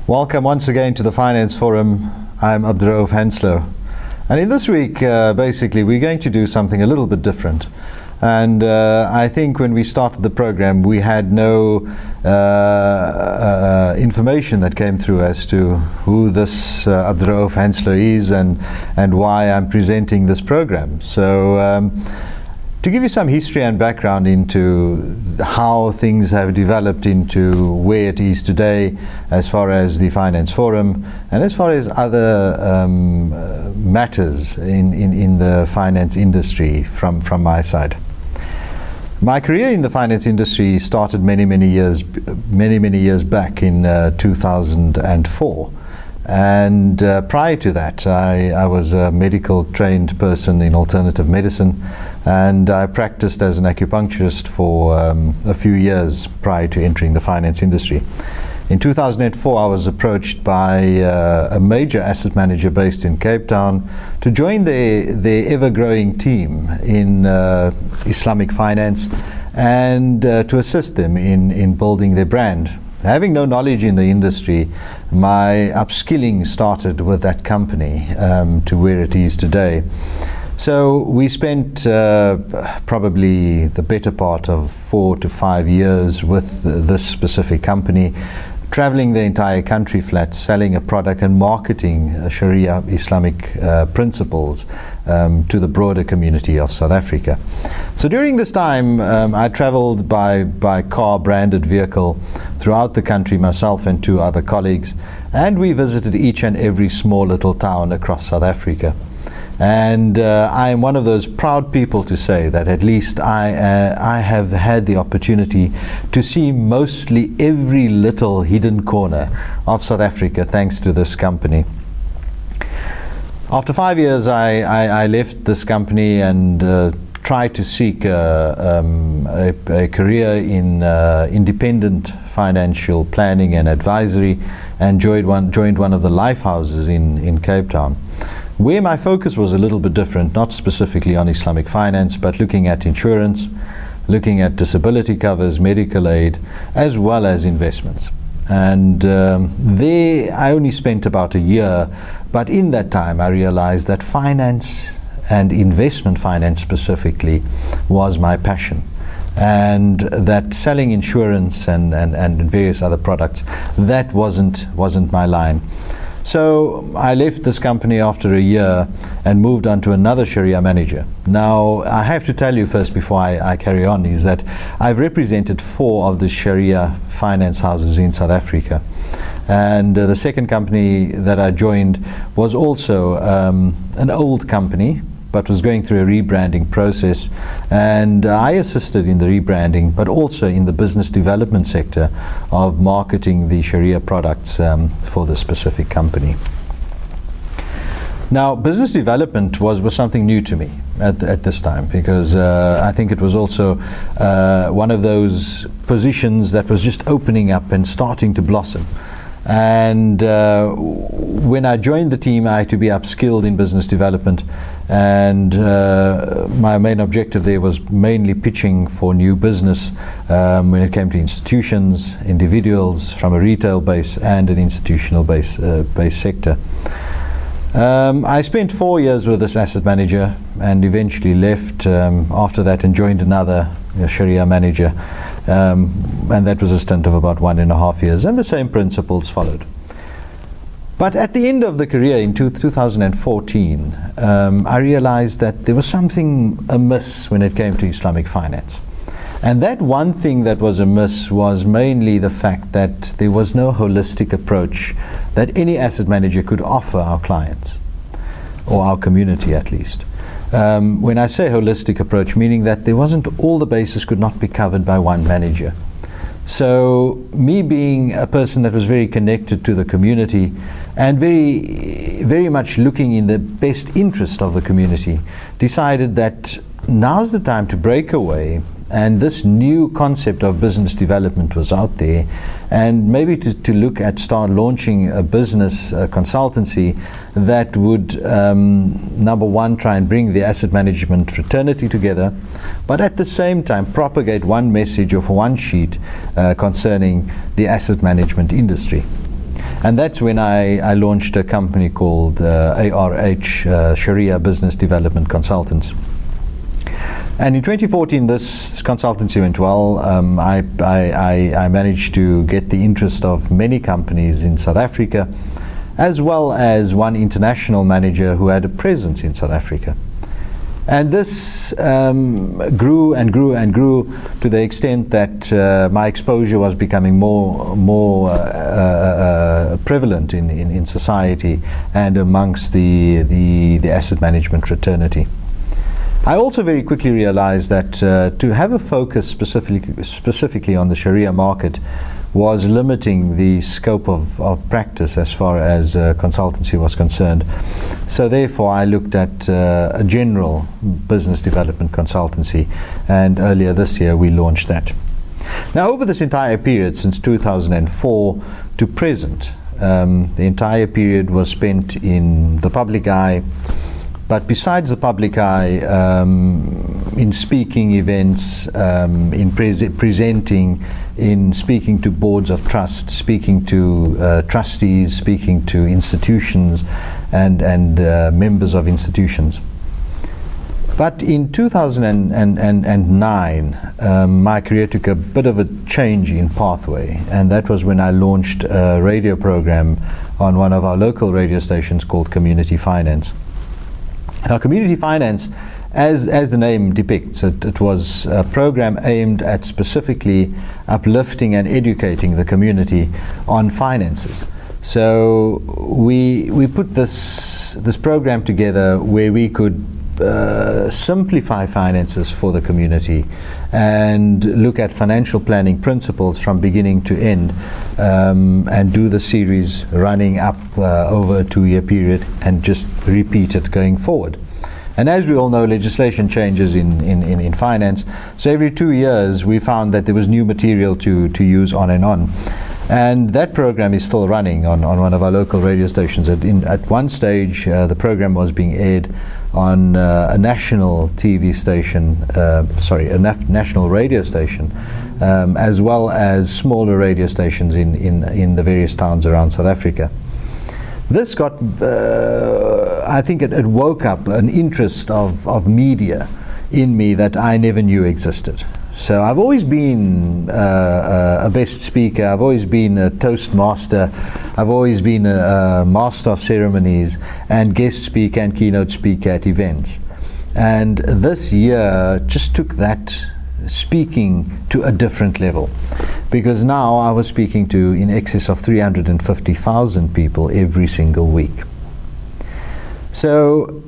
Welcome once again to the Finance Forum. I'm Abdu-Raof Hanslo. And in this week, basically, we're going to do something a little bit different. And I think when we started the program, we had no information that came through as to who this Abdu-Raof Hanslo is and why I'm presenting this program. So to give you some history and background into how things have developed into where it is today as far as the Finance Forum and as far as other matters in the finance industry from my side. My career in the finance industry started many years back in 2004. And prior to that, I was a medical trained person in alternative medicine, and I practiced as an acupuncturist for a few years prior to entering the finance industry. In 2004, I was approached by a major asset manager based in Cape Town to join their ever-growing team in Islamic finance and to assist them in building their brand. Having no knowledge in the industry, my upskilling started with that company to where it is today. So we spent probably the better part of 4 to 5 years with this specific company, traveling the entire country flat, selling a product and marketing Sharia Islamic principles to the broader community of South Africa. So during this time, I traveled by car branded vehicle throughout the country, myself and 2 other colleagues, and we visited each and every small little town across South Africa. And I am one of those proud people to say that at least I have had the opportunity to see mostly every little hidden corner of South Africa thanks to this company. After 5 years, I left this company and tried to seek a career in independent financial planning and advisory, and joined one of the life houses in Cape Town, where my focus was a little bit different, not specifically on Islamic finance, but looking at insurance, looking at disability covers, medical aid, as well as investments. And there I only spent about a year, but in that time I realized that finance and investment finance specifically was my passion, and that selling insurance and various other products, that wasn't my line. So I left this company after a year and moved on to another Sharia manager. Now, I have to tell you first before I carry on is that I've represented 4 of the Sharia finance houses in South Africa. And the second company that I joined was also an old company, but was going through a rebranding process, and I assisted in the rebranding, but also in the business development sector of marketing the Sharia products for the specific company. Now, business development was something new to me at this time, because I think it was also one of those positions that was just opening up and starting to blossom. And when I joined the team, I had to be upskilled in business development, and my main objective there was mainly pitching for new business when it came to institutions, individuals from a retail base and an institutional base sector. I spent 4 years with this asset manager and eventually left after that and joined another Sharia manager. And that was a stint of about 1.5 years, and the same principles followed. But at the end of the career in 2014, I realized that there was something amiss when it came to Islamic finance. And that one thing that was amiss was mainly the fact that there was no holistic approach that any asset manager could offer our clients, or our community at least. When I say holistic approach, meaning that there wasn't, all the bases could not be covered by one manager. So me being a person that was very connected to the community and very much looking in the best interest of the community, decided that now's the time to break away, and this new concept of business development was out there, and maybe to look at start launching a business consultancy that would number one, try and bring the asset management fraternity together, but at the same time propagate one message of one sheet concerning the asset management industry. And that's when I launched a company called ARH, Sharia Business Development Consultants. And in 2014, this consultancy went well. I managed to get the interest of many companies in South Africa, as well as one international manager who had a presence in South Africa. And this grew and grew and grew to the extent that my exposure was becoming more prevalent in society and amongst the asset management fraternity. I also very quickly realized that to have a focus specifically on the Sharia market was limiting the scope of practice as far as consultancy was concerned. So therefore I looked at a general business development consultancy, and earlier this year we launched that. Now, over this entire period, since 2004 to present, the entire period was spent in the public eye. But besides the public eye, in speaking events, in presenting, in speaking to boards of trust, speaking to trustees, speaking to institutions and members of institutions. But in 2009, my career took a bit of a change in pathway, and that was when I launched a radio program on one of our local radio stations called Community Finance. Now, Community Finance, as the name depicts, it was a program aimed at specifically uplifting and educating the community on finances. So we put this program together where we could simplify finances for the community and look at financial planning principles from beginning to end, and do the series running up over a 2-year period and just repeat it going forward. And as we all know, legislation changes in finance, so every 2 years we found that there was new material to use on and on. And that program is still running on one of our local radio stations. At one stage, the program was being aired on a national TV station, a national radio station, as well as smaller radio stations in the various towns around South Africa. This got, I think it woke up an interest of media in me that I never knew existed. So I've always been a best speaker, I've always been a toastmaster, I've always been a master of ceremonies and guest speaker and keynote speaker at events. And this year just took that speaking to a different level, because now I was speaking to in excess of 350,000 people every single week. So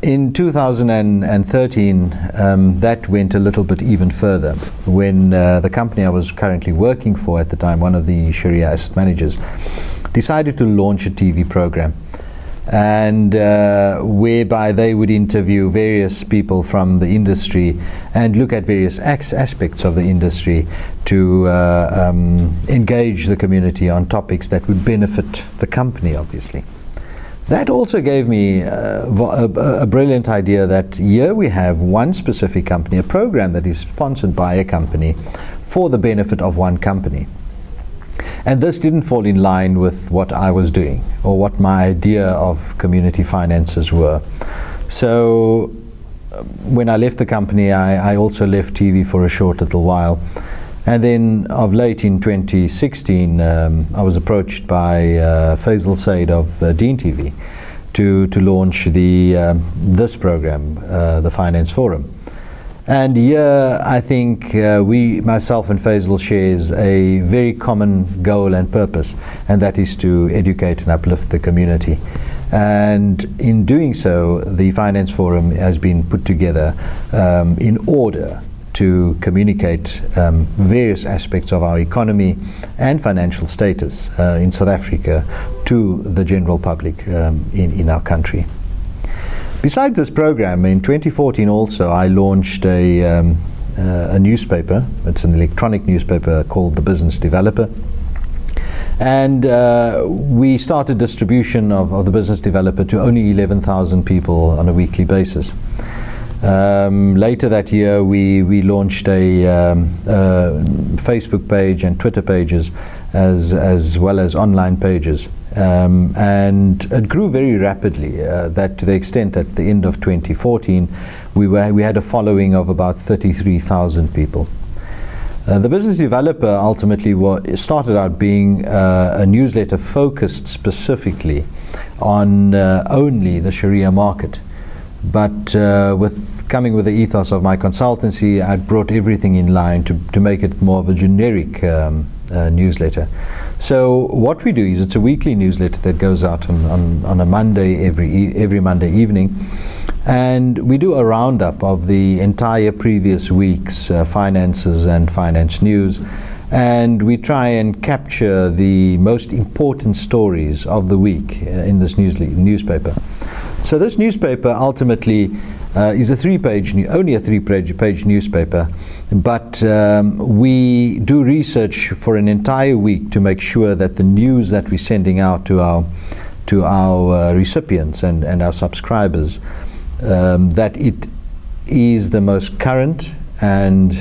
in 2013, that went a little bit even further when the company I was currently working for at the time, one of the Sharia asset managers, decided to launch a TV program, and whereby they would interview various people from the industry and look at various aspects of the industry to engage the community on topics that would benefit the company, obviously. That also gave me a brilliant idea that here we have one specific company, a program that is sponsored by a company for the benefit of one company. And this didn't fall in line with what I was doing or what my idea of community finances were. So when I left the company, I also left TV for a short little while. And then of late in 2016, I was approached by Faisal Said of Deen TV to launch this program, the Finance Forum. And here I think myself and Faisal shares a very common goal and purpose, and that is to educate and uplift the community. And in doing so, the Finance Forum has been put together in order to communicate various aspects of our economy and financial status in South Africa to the general public in our country. Besides this program, in 2014 also I launched a newspaper. It's an electronic newspaper called The Business Developer. And we started distribution of The Business Developer to only 11,000 people on a weekly basis. Later that year we launched a Facebook page and Twitter pages as well as online pages. And it grew very rapidly, that to the extent at the end of 2014, we had a following of about 33,000 people. The business developer ultimately started out being a newsletter focused specifically on only the Sharia market. But coming with the ethos of my consultancy, I brought everything in line to make it more of a generic newsletter. So what we do is it's a weekly newsletter that goes out on a Monday, every Monday evening. And we do a roundup of the entire previous week's finances and finance news. And we try and capture the most important stories of the week in this newspaper. So this newspaper ultimately is only a three-page newspaper, but we do research for an entire week to make sure that the news that we're sending out to our recipients and our subscribers, that it is the most current and,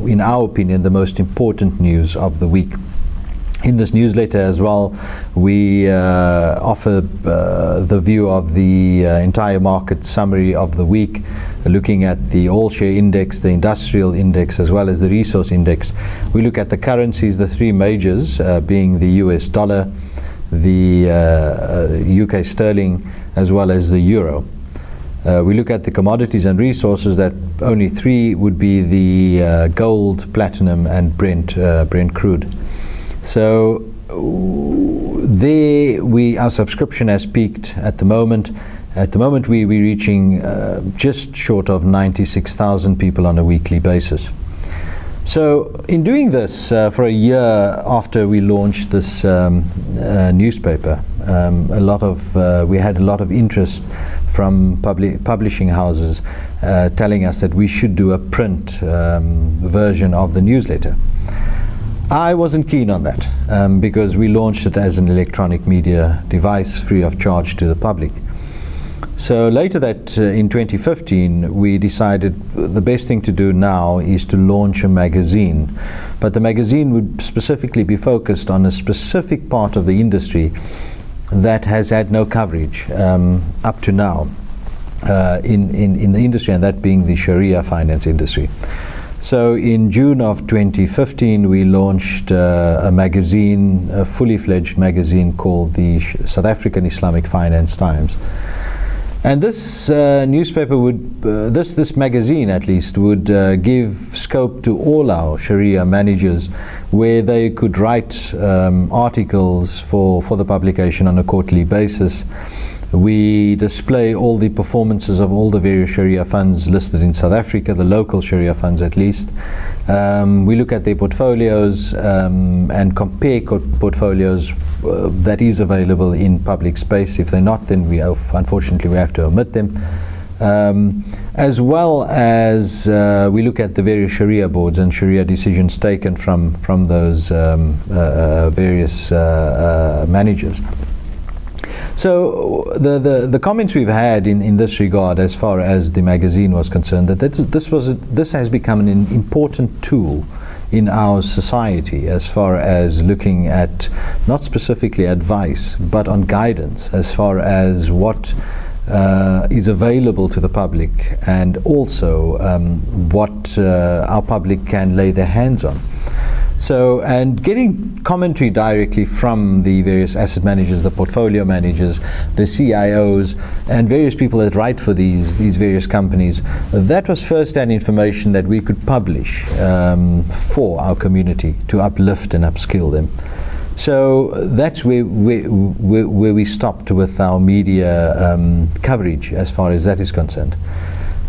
in our opinion, the most important news of the week. In this newsletter as well, we offer the view of the entire market summary of the week, looking at the all-share index, the industrial index, as well as the resource index. We look at the currencies, the three majors, being the US dollar, the UK sterling, as well as the euro. We look at the commodities and resources, that only three would be the gold, platinum, and Brent crude. So our subscription has peaked at the moment. At the moment, we're reaching just short of 96,000 people on a weekly basis. So in doing this for a year after we launched this newspaper, we had a lot of interest from publishing houses telling us that we should do a print version of the newsletter. I wasn't keen on that because we launched it as an electronic media device free of charge to the public. So later that in 2015, we decided the best thing to do now is to launch a magazine. But the magazine would specifically be focused on a specific part of the industry that has had no coverage up to now in the industry, and that being the Sharia finance industry. So in June of 2015, we launched a magazine, a fully fledged magazine called the South African Islamic Finance Times. And this newspaper would, this magazine at least, would give scope to all our Sharia managers, where they could write articles for the publication on a quarterly basis. We display all the performances of all the various Sharia funds listed in South Africa, the local Sharia funds at least. We look at their portfolios and compare portfolios that is available in public space. If they're not, then unfortunately we have to omit them. As well as we look at the various Sharia boards and Sharia decisions taken from those various managers. So the comments we've had in this regard, as far as the magazine was concerned, that this has become an important tool in our society, as far as looking at not specifically advice, but on guidance, as far as what is available to the public, and also what our public can lay their hands on. So, and getting commentary directly from the various asset managers, the portfolio managers, the CIOs, and various people that write for these various companies, that was first-hand information that we could publish for our community to uplift and upskill them. So that's where we stopped with our media coverage as far as that is concerned.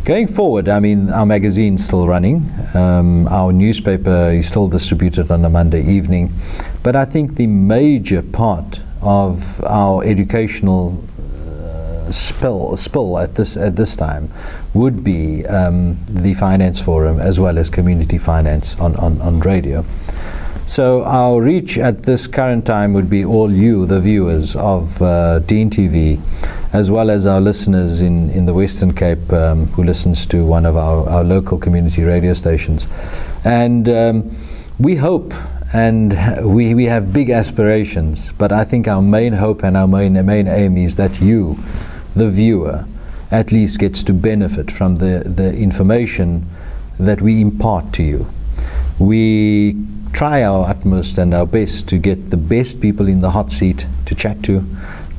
Going forward, I mean, our magazine's still running. Our newspaper is still distributed on a Monday evening. But I think the major part of our educational spill at this time would be the Finance Forum, as well as Community Finance on radio. So our reach at this current time would be all you, the viewers of Deen TV, as well as our listeners in the Western Cape who listens to one of our local community radio stations. And we hope and we have big aspirations, but I think our main hope and our main aim is that you, the viewer, at least gets to benefit from the information that we impart to you. We try our utmost and our best to get the best people in the hot seat to chat to,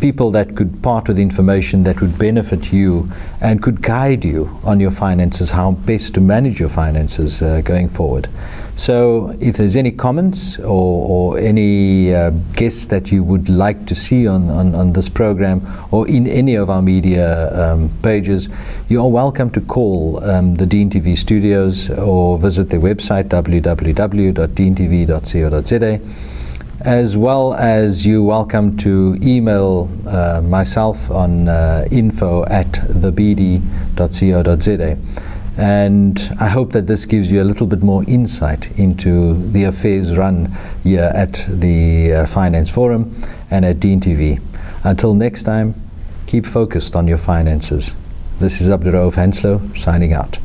people that could part with information that would benefit you and could guide you on your finances, how best to manage your finances going forward. So if there's any comments or any guests that you would like to see on this program or in any of our media pages, you are welcome to call the Deen TV studios or visit their website www.deentv.co.za, as well as you're welcome to email myself on info@thebd.co.za. And I hope that this gives you a little bit more insight into the affairs run here at the Finance Forum and at Deen TV. Until next time, keep focused on your finances. This is Abdu-Raof Hanslo signing out.